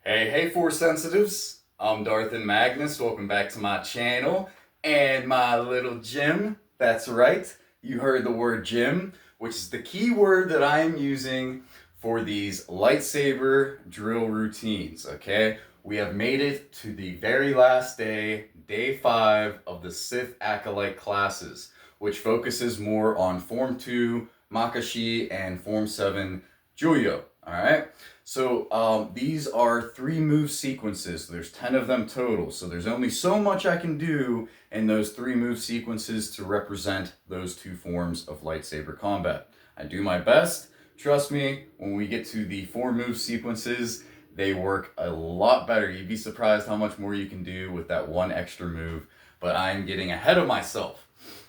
Hey, Force Sensitives. I'm Darthan Magnus. Welcome back to my channel and my little gym. That's right, you heard the word gym, which is the key word that I am using for these lightsaber drill routines, okay? We have made it to the very last day, day 5 of the Sith Acolyte classes, which focuses more on Form 2, Makashi, and Form 7, Juyo, alright? So these are 3 move sequences. There's 10 of them total. So there's only so much I can do in those 3 move sequences to represent those 2 forms of lightsaber combat. I do my best. Trust me, when we get to the 4 move sequences, they work a lot better. You'd be surprised how much more you can do with that one extra move. But I'm getting ahead of myself.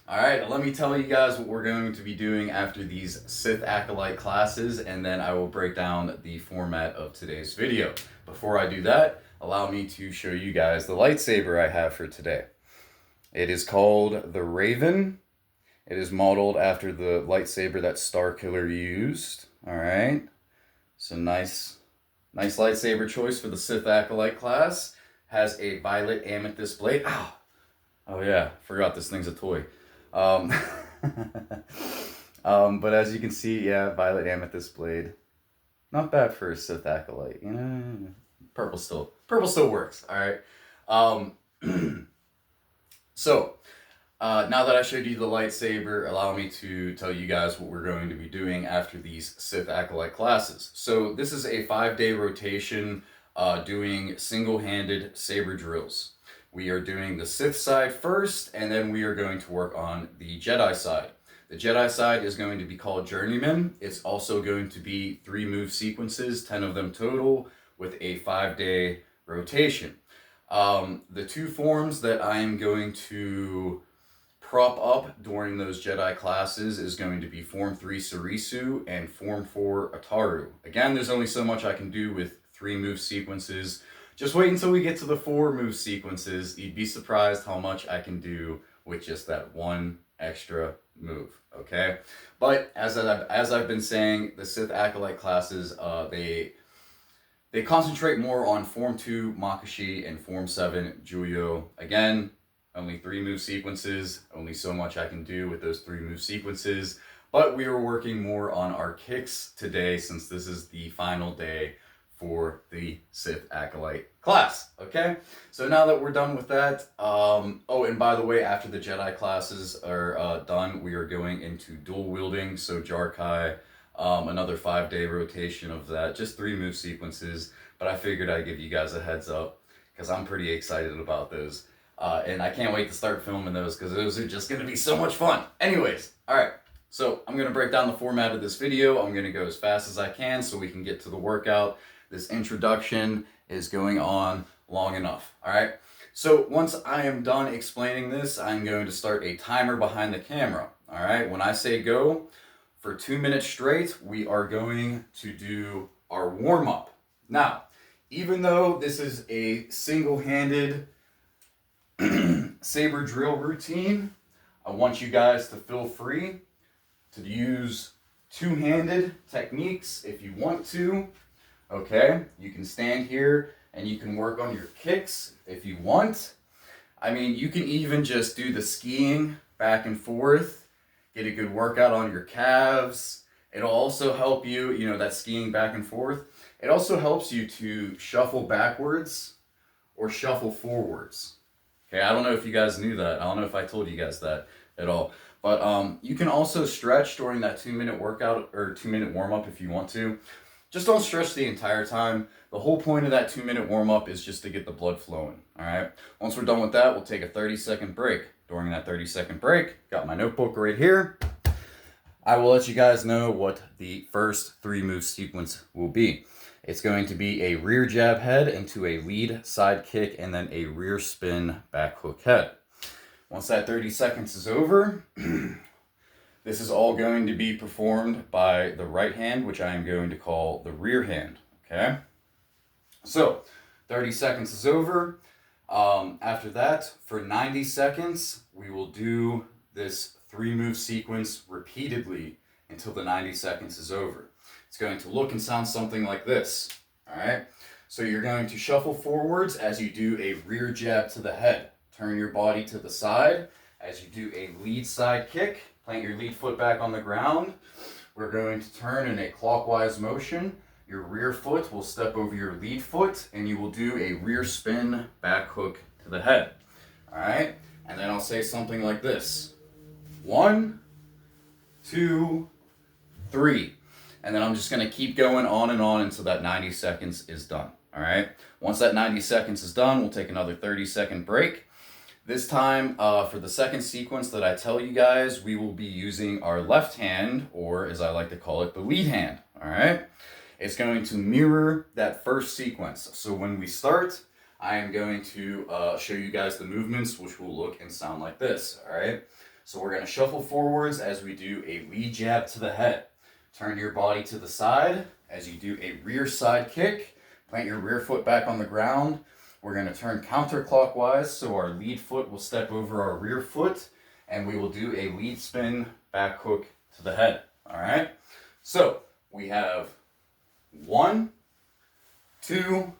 Alright, let me tell you guys what we're going to be doing after these Sith Acolyte classes, and then I will break down the format of today's video. Before I do that, allow me to show you guys the lightsaber I have for today. It is called the Raven. It is modeled after the lightsaber that Starkiller used. Alright, so nice lightsaber choice for the Sith Acolyte class. Has a violet amethyst blade. Ow! Oh yeah, forgot this thing's a toy. But as you can see, yeah, violet amethyst blade. Not bad for a Sith Acolyte, you know. Purple still works. All right. Now that I showed you the lightsaber, allow me to tell you guys what we're going to be doing after these Sith Acolyte classes. So this is a 5-day rotation, doing single-handed saber drills. We are doing the Sith side first, and then we are going to work on the Jedi side. The Jedi side is going to be called Journeyman. It's also going to be 3 move sequences, 10 of them total, with a 5-day rotation. The 2 forms that I am going to prop up during those Jedi classes is going to be Form 3 Sarisu and Form 4 Ataru. Again, there's only so much I can do with 3 move sequences. Just wait until we get to the 4 move sequences. You'd be surprised how much I can do with just that one extra move, okay? But as I've been saying, the Sith Acolyte classes, they concentrate more on Form 2 Makashi and Form 7 Juyo. Again, only 3 move sequences, only so much I can do with those 3 move sequences. But we are working more on our kicks today since this is the final day for the Sith Acolyte class, okay? So now that we're done with that, oh, and by the way, after the Jedi classes are done, we are going into dual wielding, so Jarkai, another 5-day rotation of that, just 3 move sequences, but I figured I'd give you guys a heads up, because I'm pretty excited about those, and I can't wait to start filming those, because those are just going to be so much fun. Anyways, alright, so I'm going to break down the format of this video. I'm going to go as fast as I can so we can get to the workout. This introduction is going on long enough, all right? So once I am done explaining this, I'm going to start a timer behind the camera, all right? When I say go, for 2 minutes straight, we are going to do our warm-up. Now, even though this is a single-handed saber drill routine, I want you guys to feel free to use 2-handed techniques if you want to. Okay, you can stand here and you can work on your kicks if you want. I mean, you can even just do the skiing back and forth, get a good workout on your calves. It'll also help you, you know, that skiing back and forth. It also helps you to shuffle backwards or shuffle forwards. Okay, I don't know if you guys knew that. I don't know if I told you guys that at all. But you can also stretch during that 2-minute workout or 2-minute warm-up if you want to. Just don't stretch the entire time. The whole point of that 2-minute warm-up is just to get the blood flowing, all right? Once we're done with that, we'll take a 30-second break. During that 30-second break, got my notebook right here. I will let you guys know what the first 3 move sequence will be. It's going to be a rear jab head into a lead side kick and then a rear spin back hook head. Once that 30 seconds is over, this is all going to be performed by the right hand, which I am going to call the rear hand, okay? So, 30 seconds is over. After that, for 90 seconds, we will do this 3 move sequence repeatedly until the 90 seconds is over. It's going to look and sound something like this, all right? So you're going to shuffle forwards as you do a rear jab to the head. Turn your body to the side as you do a lead side kick. Plant your lead foot back on the ground. We're going to turn in a clockwise motion. Your rear foot will step over your lead foot and you will do a rear spin back hook to the head. All right? And then I'll say something like this. 1, 2, 3. And then I'm just going to keep going on and on until that 90 seconds is done. All right? Once that 90 seconds is done, we'll take another 30-second break. This time, for the second sequence that I tell you guys, we will be using our left hand, or as I like to call it, the lead hand. All right? It's going to mirror that first sequence. So when we start, I am going to show you guys the movements, which will look and sound like this. All right? So we're going to shuffle forwards as we do a lead jab to the head. Turn your body to the side as you do a rear side kick. Plant your rear foot back on the ground. We're going to turn counterclockwise, so our lead foot will step over our rear foot, and we will do a lead spin back hook to the head. All right? So we have 1, 2,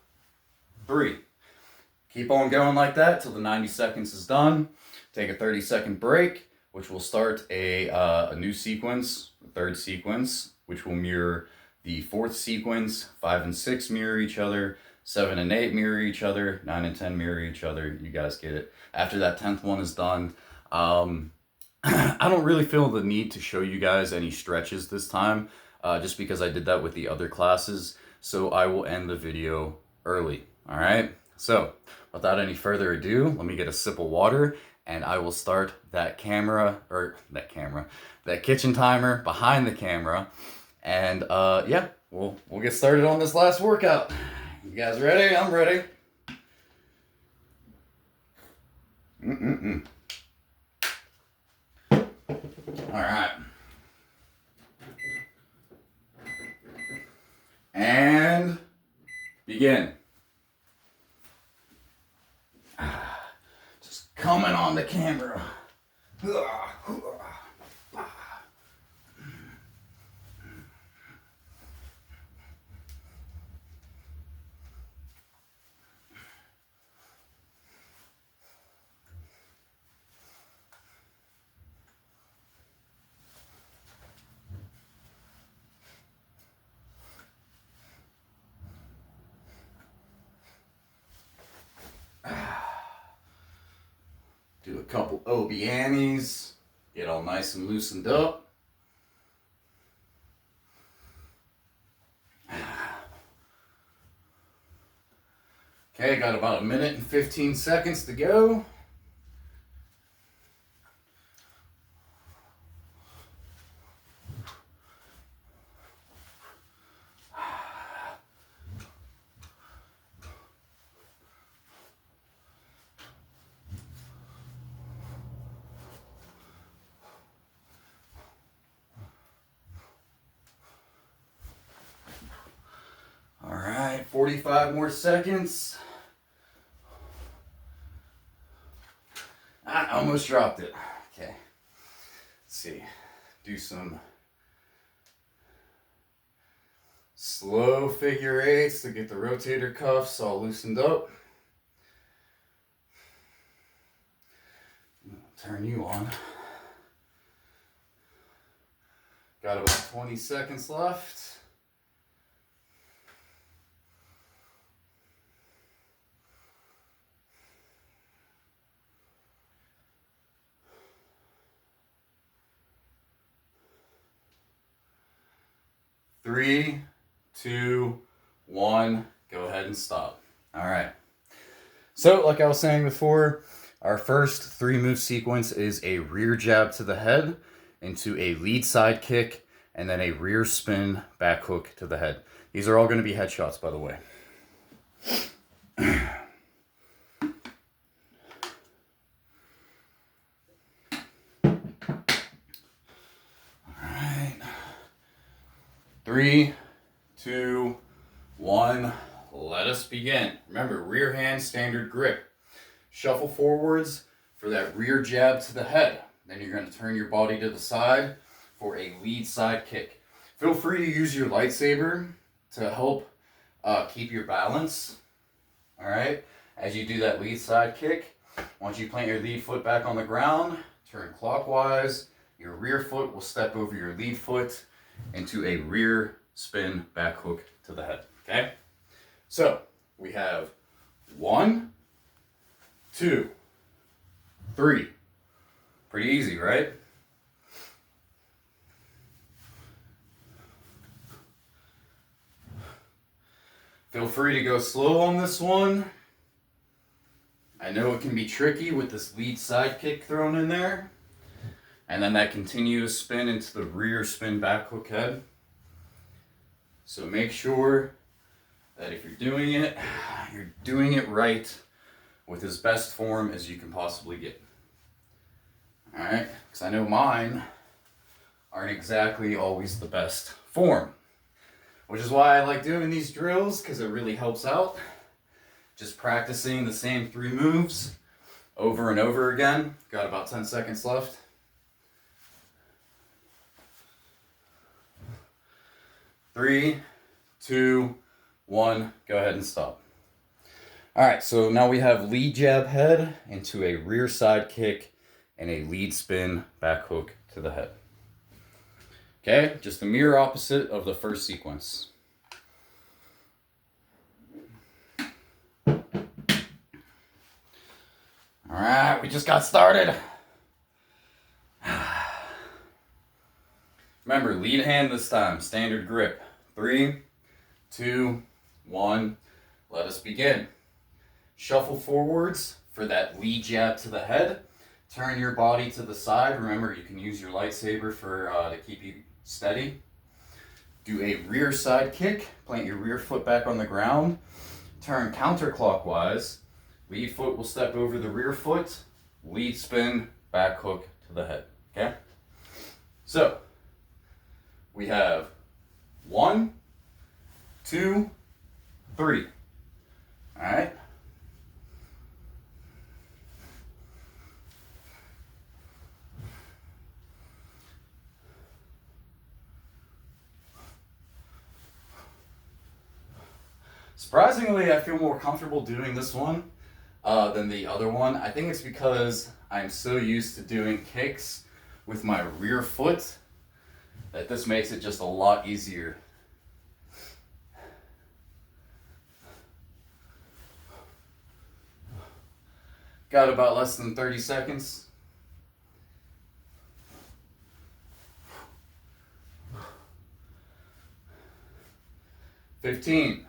3. Keep on going like that till the 90 seconds is done. Take a 30-second break, which will start a new sequence, the third sequence, which will mirror the fourth sequence. 5 and 6 mirror each other. 7 and 8 mirror each other. 9 and 10 mirror each other. You guys get it. After that 10th one is done, I don't really feel the need to show you guys any stretches this time, just because I did that with the other classes. So I will end the video early. All right? So without any further ado, let me get a sip of water and I will start that kitchen timer behind the camera. And yeah, we'll get started on this last workout. You guys ready? I'm ready. All right. And begin. Just coming on the camera. Do a couple Obianis, get all nice and loosened up. Okay, got about 1 minute and 15 seconds to go. All right, 45 more seconds. I almost dropped it. Okay, let's see. Do some slow figure eights to get the rotator cuffs all loosened up. Turn you on. Got about 20 seconds left. Three, 2, 1, go ahead and stop. All right. So, like I was saying before, our first 3-move sequence is a rear jab to the head into a lead side kick and then a rear spin back hook to the head. These are all going to be headshots, by the way. All right. 3, 2, 1, let us begin. Remember, rear hand standard grip. Shuffle forwards for that rear jab to the head. Then you're going to turn your body to the side for a lead side kick. Feel free to use your lightsaber to help keep your balance. All right. As you do that lead side kick, once you plant your lead foot back on the ground, turn clockwise. Your rear foot will step over your lead foot into a rear spin back hook to the head. Okay. So we have 1, 2, 3. Pretty easy, right? Feel free to go slow on this one. I know it can be tricky with this lead side kick thrown in there. And then that continuous spin into the rear spin back hook head. So make sure that if you're doing it right with as best form as you can possibly get. All right, because I know mine aren't exactly always the best form, which is why I like doing these drills, because it really helps out. Just practicing the same 3 moves over and over again. Got about 10 seconds left. 3, 2, 1, go ahead and stop. All right, so now we have lead jab head into a rear side kick and a lead spin back hook to the head. Okay, just the mirror opposite of the first sequence. All right, we just got started. Remember, lead hand this time, standard grip. 3, 2, 1, let us begin. Shuffle forwards for that lead jab to the head. Turn your body to the side. Remember, you can use your lightsaber to keep you steady. Do a rear side kick. Plant your rear foot back on the ground. Turn counterclockwise. Lead foot will step over the rear foot. Lead spin, back hook to the head. Okay? So, we have 1, 2, 3. All right? Surprisingly, I feel more comfortable doing this one than the other one. I think it's because I'm so used to doing kicks with my rear foot that this makes it just a lot easier. Got about less than 30 seconds. $15.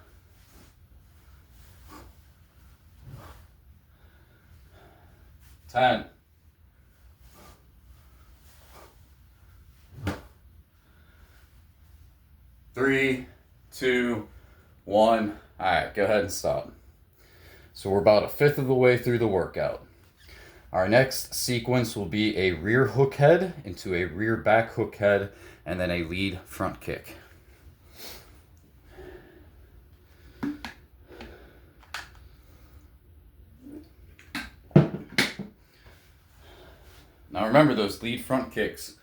10. 3, 2, 1. All right, go ahead and stop. So we're about 1/5 of the way through the workout. Our next sequence will be a rear hook head into a rear back hook head and then a lead front kick. Now remember, those lead front kicks,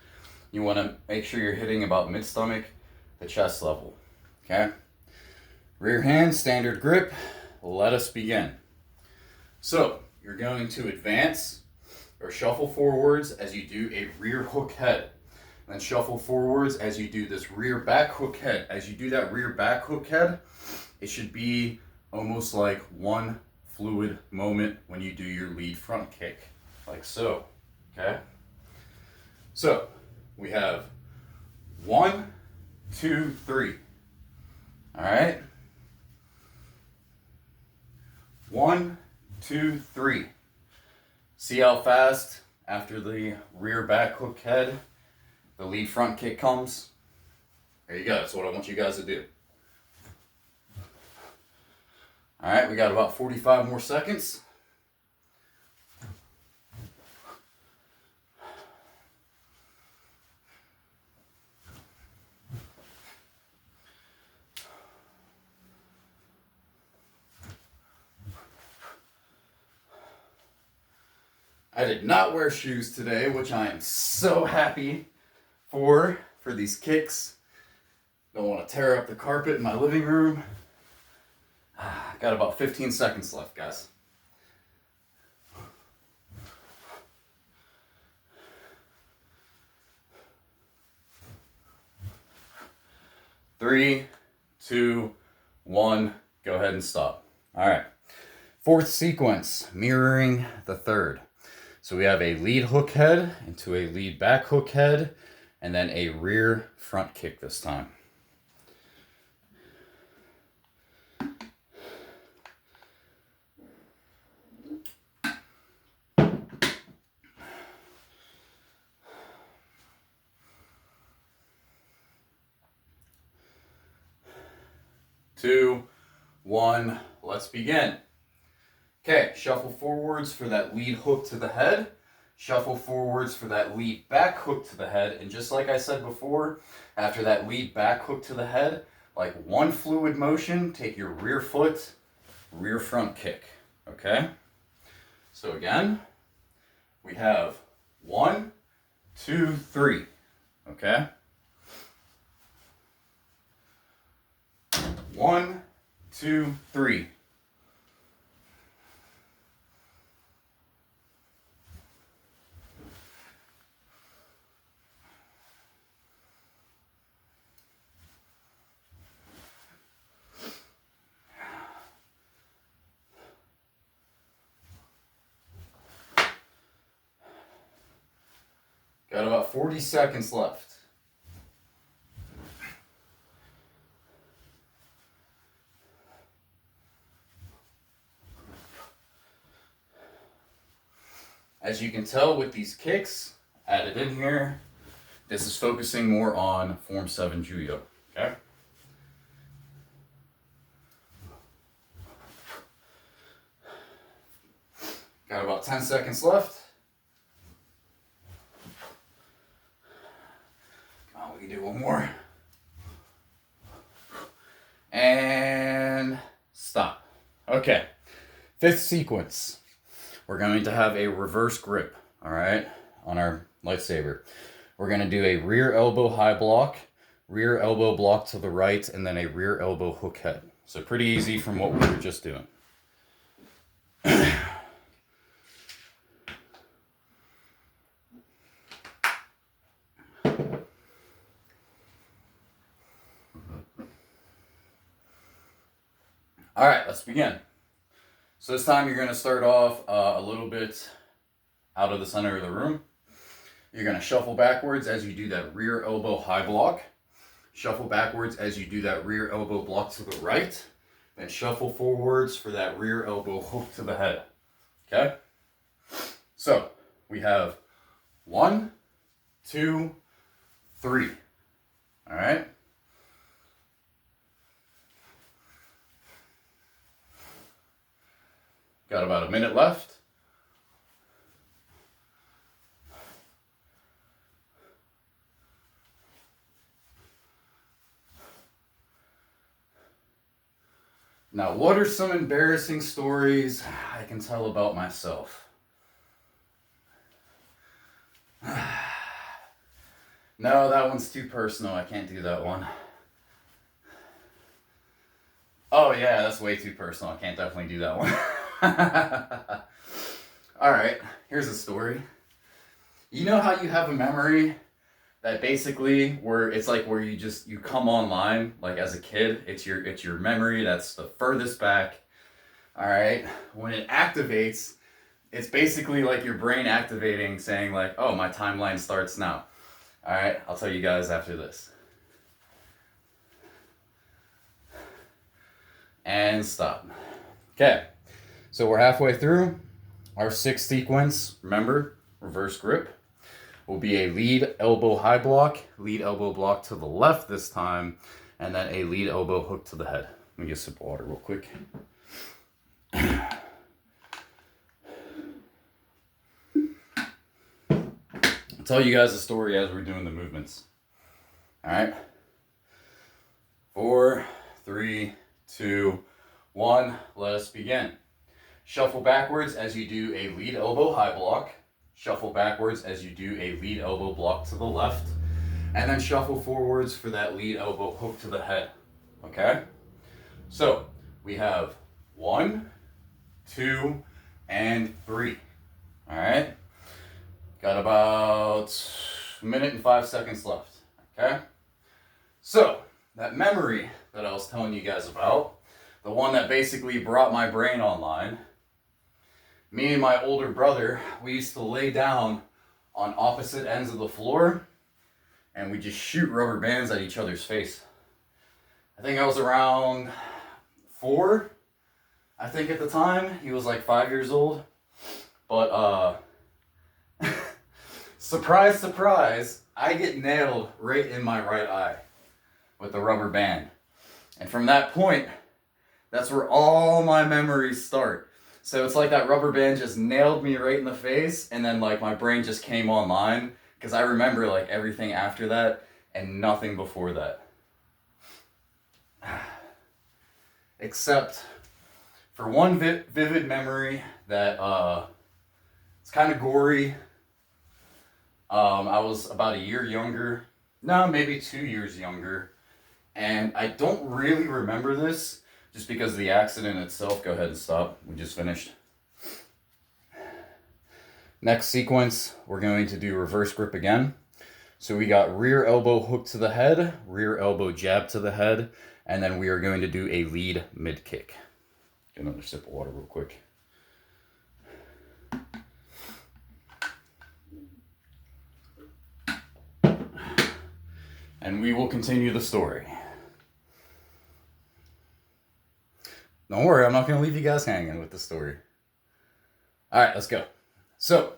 you want to make sure you're hitting about mid-stomach to chest level. Okay? Rear hand, standard grip. Let us begin. So, you're going to advance or shuffle forwards as you do a rear hook head. Then shuffle forwards as you do this rear back hook head. As you do that rear back hook head, it should be almost like one fluid moment when you do your lead front kick, like so. Okay? So, we have 1, 2, 3. All right? 1, 2, 3. See how fast after the rear back hook head, the lead front kick comes? There you go. That's what I want you guys to do. All right, we got about 45 more seconds. I did not wear shoes today, which I am so happy for these kicks. Don't want to tear up the carpet in my living room. Got about 15 seconds left, guys. Three, two, one, go ahead and stop. All right. Fourth sequence, mirroring the third. So we have a lead hook head into a lead back hook head, and then a rear front kick this time. Two, one, let's begin. Okay, shuffle forwards for that lead hook to the head. Shuffle forwards for that lead back hook to the head. And just like I said before, after that lead back hook to the head, like one fluid motion, take your rear foot, rear front kick. Okay? So again, we have 1, 2, 3. Okay? 1, 2, 3. Got about 40 seconds left. As you can tell with these kicks added in here, this is focusing more on Form 7 Judo, okay? Got about 10 seconds left. Come on, we can do one more. And stop. Okay, fifth sequence. We're going to have a reverse grip, all right, on our lightsaber. We're going to do a rear elbow high block, rear elbow block to the right, and then a rear elbow hook head. So pretty easy from what we were just doing. All right, let's begin. So this time you're going to start off a little bit out of the center of the room. You're going to shuffle backwards as you do that rear elbow high block. Shuffle backwards as you do that rear elbow block to the right. Then shuffle forwards for that rear elbow hook to the head. Okay? So we have 1, 2, 3. All right? Got about a minute left. Now, what are some embarrassing stories I can tell about myself? No, that one's too personal. I can't do that one. Oh yeah, that's way too personal. I can't definitely do that one. All right, here's a story. You know how you have a memory that basically where it's like where you come online like as a kid, it's your memory that's the furthest back. All right, when it activates, it's basically like your brain activating, saying like, oh, my timeline starts now. All right, I'll tell you guys after this. And stop. Okay, so we're halfway through our sixth sequence. Remember, reverse grip will be a lead elbow high block, lead elbow block to the left this time, and then a lead elbow hook to the head. Let me get a sip of water real quick. I'll tell you guys a story as we're doing the movements. All right. 4, 3, 2, 1. Let us begin. Shuffle backwards as you do a lead elbow high block. Shuffle backwards as you do a lead elbow block to the left. And then shuffle forwards for that lead elbow hook to the head. Okay? So we have 1, 2, and 3. All right. Got about a minute and 5 seconds left. Okay. So that memory that I was telling you guys about, the one that basically brought my brain online, me and my older brother, we used to lay down on opposite ends of the floor and we just shoot rubber bands at each other's face. I think I was around 4, I think at the time. He was like 5 years old. But surprise, surprise, I get nailed right in my right eye with a rubber band. And from that point, that's where all my memories start. So it's like that rubber band just nailed me right in the face, and then like my brain just came online, because I remember like everything after that and nothing before that. Except for one vivid memory that it's kind of gory. I was about a year younger, no, maybe 2 years younger, and I don't really remember this just because of the accident itself. Go ahead and stop. We just finished. Next sequence, we're going to do reverse grip again. So we got rear elbow hook to the head, rear elbow jab to the head, and then we are going to do a lead mid kick. Get another sip of water real quick. And we will continue the story. Don't worry, I'm not going to leave you guys hanging with the story. All right, let's go. So,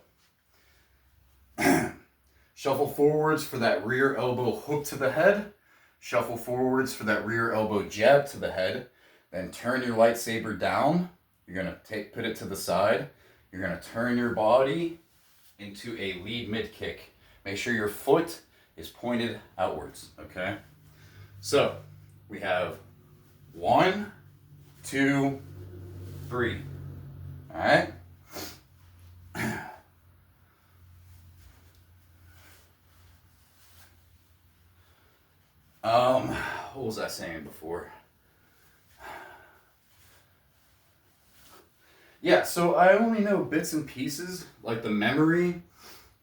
shuffle forwards for that rear elbow hook to the head. Shuffle forwards for that rear elbow jab to the head. Then turn your lightsaber down. You're going to put it to the side. You're going to turn your body into a lead mid kick. Make sure your foot is pointed outwards, okay? So, we have 1, 2, 3. All right? What was I saying before? Yeah, so I only know bits and pieces. Like the memory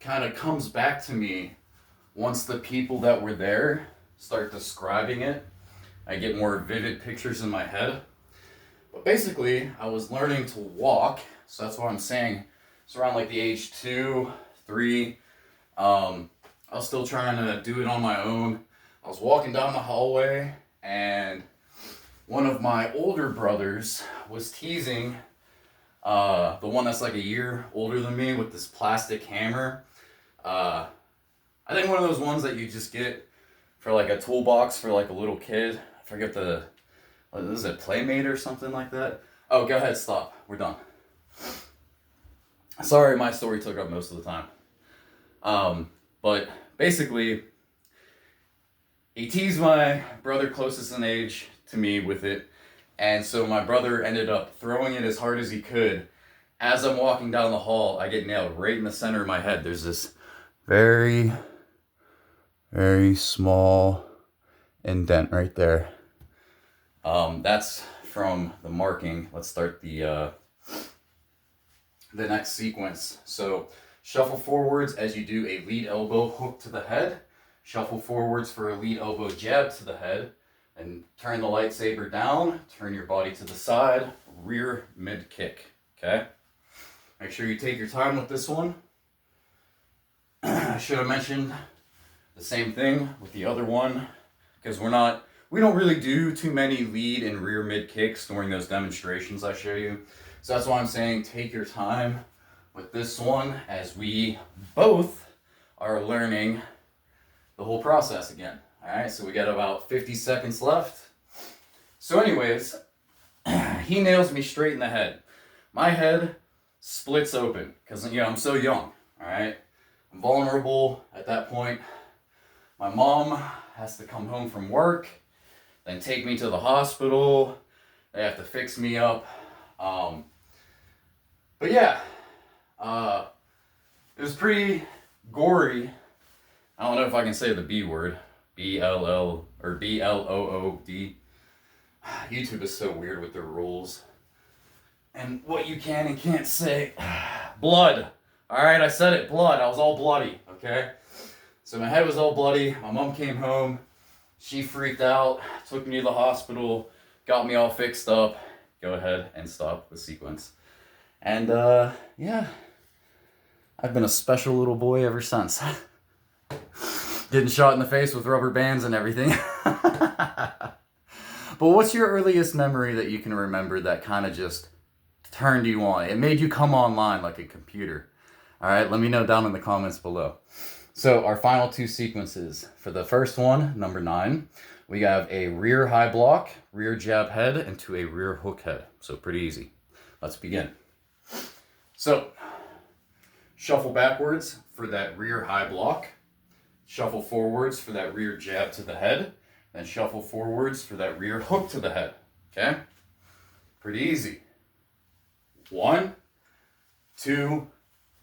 kind of comes back to me once the people that were there start describing it. I get more vivid pictures in my head. But basically, I was learning to walk, so that's what I'm saying. It's around like the age 2, 3. I was still trying to do it on my own. I was walking down the hallway, and one of my older brothers was teasing the one that's like a year older than me with this plastic hammer. I think one of those ones that you just get for like a toolbox for like a little kid. I forget what is it, Playmate or something like that? Oh, go ahead, stop. We're done. Sorry, my story took up most of the time. But basically, he teased my brother closest in age to me with it. And so my brother ended up throwing it as hard as he could. As I'm walking down the hall, I get nailed right in the center of my head. There's this very, very small indent right there. That's from the marking. Let's start the next sequence. So shuffle forwards as you do a lead elbow hook to the head. Shuffle forwards for a lead elbow jab to the head. And turn the lightsaber down. Turn your body to the side. Rear mid kick. Okay? Make sure you take your time with this one. I should have mentioned the same thing with the other one, because we don't really do too many lead and rear mid kicks during those demonstrations I show you. So that's why I'm saying take your time with this one, as we both are learning the whole process again. All right, so we got about 50 seconds left. So anyways, he nails me straight in the head. My head splits open because, I'm so young, all right? I'm vulnerable at that point. My mom has to come home from work, then take me to the hospital. They have to fix me up. But yeah, it was pretty gory. I don't know if I can say the B word. B-L-L or B-L-O-O-D. YouTube is so weird with their rules. and what you can and can't say. Blood. All right, I said it, blood. I was all bloody, okay? So my head was all bloody. My mom came home. She freaked out, took me to the hospital, got me all fixed up. Go ahead and stop the sequence. And yeah, I've been a special little boy ever since. Getting shot in the face with rubber bands and everything. But what's your earliest memory that you can remember that kind of just turned you on? It made you come online like a computer. All right, let me know down in the comments below. So our final two sequences. For the first one, number 9, we have a rear high block, rear jab head, into a rear hook head. So pretty easy. Let's begin. So shuffle backwards for that rear high block. Shuffle forwards for that rear jab to the head. Then shuffle forwards for that rear hook to the head. Okay? Pretty easy. 1, 2,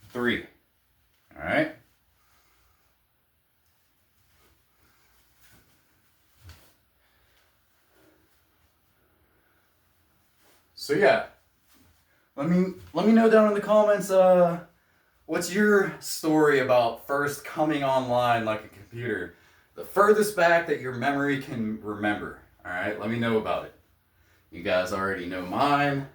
3. All right? So yeah, let me know down in the comments what's your story about first coming online like a computer, the furthest back that your memory can remember. All right, let me know about it. You guys already know mine.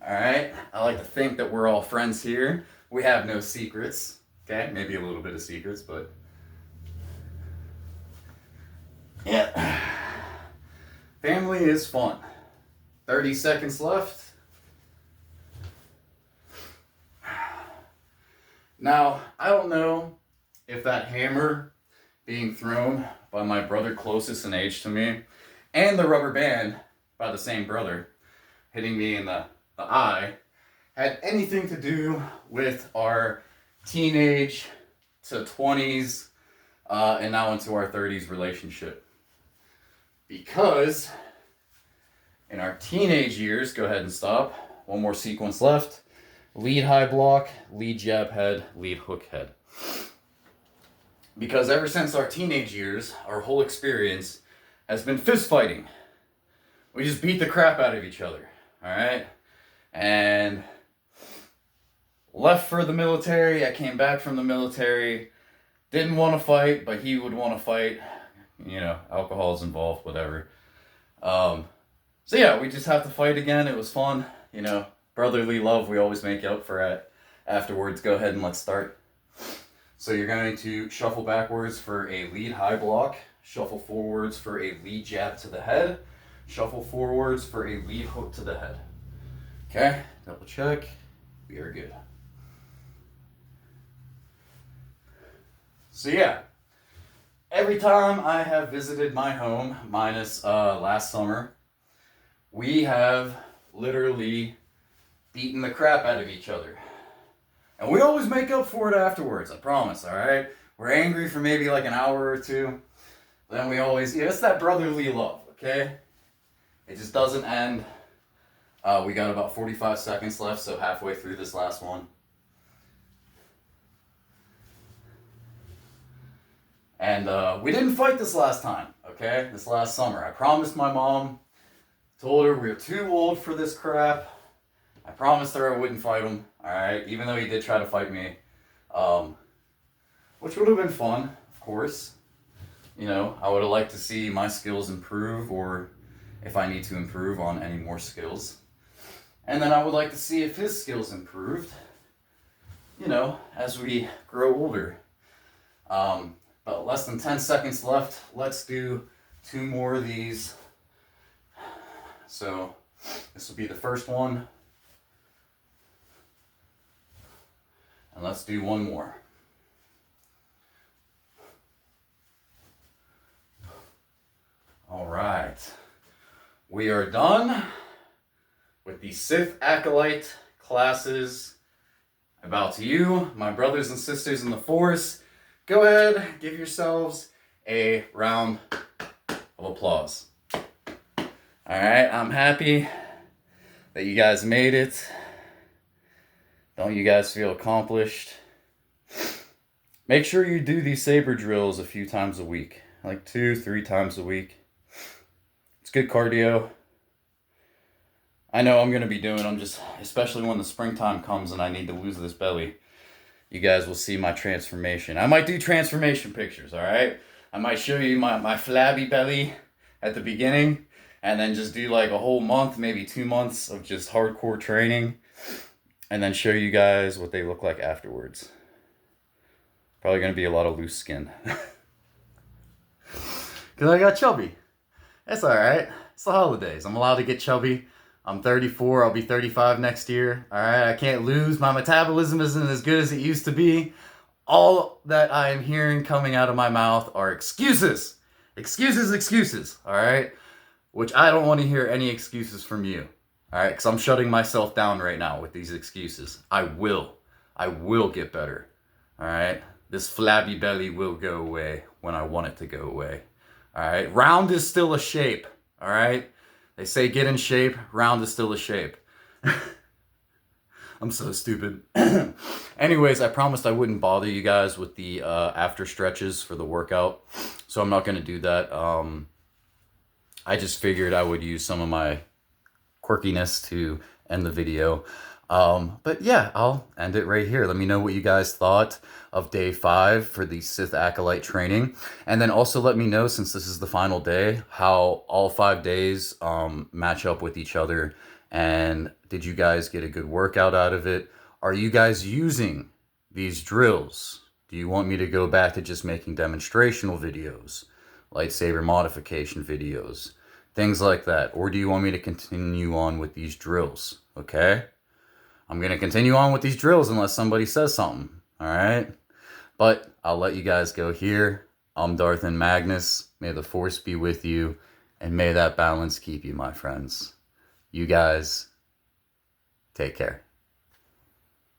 All right, I like to think that we're all friends here. We have no secrets. Okay, maybe a little bit of secrets, but yeah, family is fun. 30 seconds left. Now, I don't know if that hammer being thrown by my brother closest in age to me and the rubber band by the same brother hitting me in the eye had anything to do with our teenage to 20s and now into our 30s relationship. Because in our teenage years, go ahead and stop. One more sequence left. Lead high block, lead jab head, lead hook head. Because ever since our teenage years, our whole experience has been fist fighting. We just beat the crap out of each other, all right? And left for the military. I came back from the military. Didn't want to fight, but he would want to fight. You know, alcohol's involved, whatever. So yeah, we just have to fight again. It was fun, you know, brotherly love. We always make up for it afterwards. Go ahead and let's start. So you're going to shuffle backwards for a lead high block, shuffle forwards for a lead jab to the head, shuffle forwards for a lead hook to the head. Okay, double check. We are good. So yeah, every time I have visited my home, minus last summer, we have literally beaten the crap out of each other. And we always make up for it afterwards, I promise, all right? We're angry for maybe like an hour or two. Then we always, yeah, it's that brotherly love, okay? It just doesn't end. We got about 45 seconds left, so halfway through this last one. And we didn't fight this last time, okay? This last summer. I promised my mom, told her we were too old for this crap. I promised her I wouldn't fight him, alright? Even though he did try to fight me. Which would have been fun, of course. You know, I would have liked to see my skills improve, or if I need to improve on any more skills. And then I would like to see if his skills improved, you know, as we grow older. But less than 10 seconds left. Let's do 2 more of these. So this will be the first one. And let's do 1 more. All right. We are done with the Sith Acolyte classes. About to you, my brothers and sisters in the Force. Go ahead, give yourselves a round of applause. All right, I'm happy that you guys made it. Don't you guys feel accomplished? Make sure you do these saber drills a few times a week, like 2-3 times a week. It's good cardio. I know I'm going to be doing. I'm just, especially when the springtime comes and I need to lose this belly. You guys will see my transformation. I might do transformation pictures, all right? I might show you my flabby belly at the beginning and then just do like a whole month, maybe 2 months of just hardcore training and then show you guys what they look like afterwards. Probably going to be a lot of loose skin. Because I got chubby. That's all right. It's the holidays. I'm allowed to get chubby. I'm 34. I'll be 35 next year. All right. I can't lose. My metabolism isn't as good as it used to be. All that I am hearing coming out of my mouth are excuses. Excuses, excuses. All right. Which I don't want to hear any excuses from you. All right. Because I'm shutting myself down right now with these excuses. I will get better. All right. This flabby belly will go away when I want it to go away. All right. Round is still a shape. All right. They say get in shape. Round is still a shape. I'm so stupid. Anyways, I promised I wouldn't bother you guys with the after stretches for the workout. So I'm not going to do that. I just figured I would use some of my quirkiness to end the video. But yeah, I'll end it right here. Let me know what you guys thought of day 5 for the Sith Acolyte training. And then also let me know, since this is the final day, how all 5 days match up with each other. And did you guys get a good workout out of it? Are you guys using these drills? Do you want me to go back to just making demonstrational videos, lightsaber modification videos, things like that? Or do you want me to continue on with these drills? Okay? I'm going to continue on with these drills unless somebody says something. All right? But I'll let you guys go here. I'm Darth and Magnus. May the Force be with you. And may that balance keep you, my friends. You guys, take care.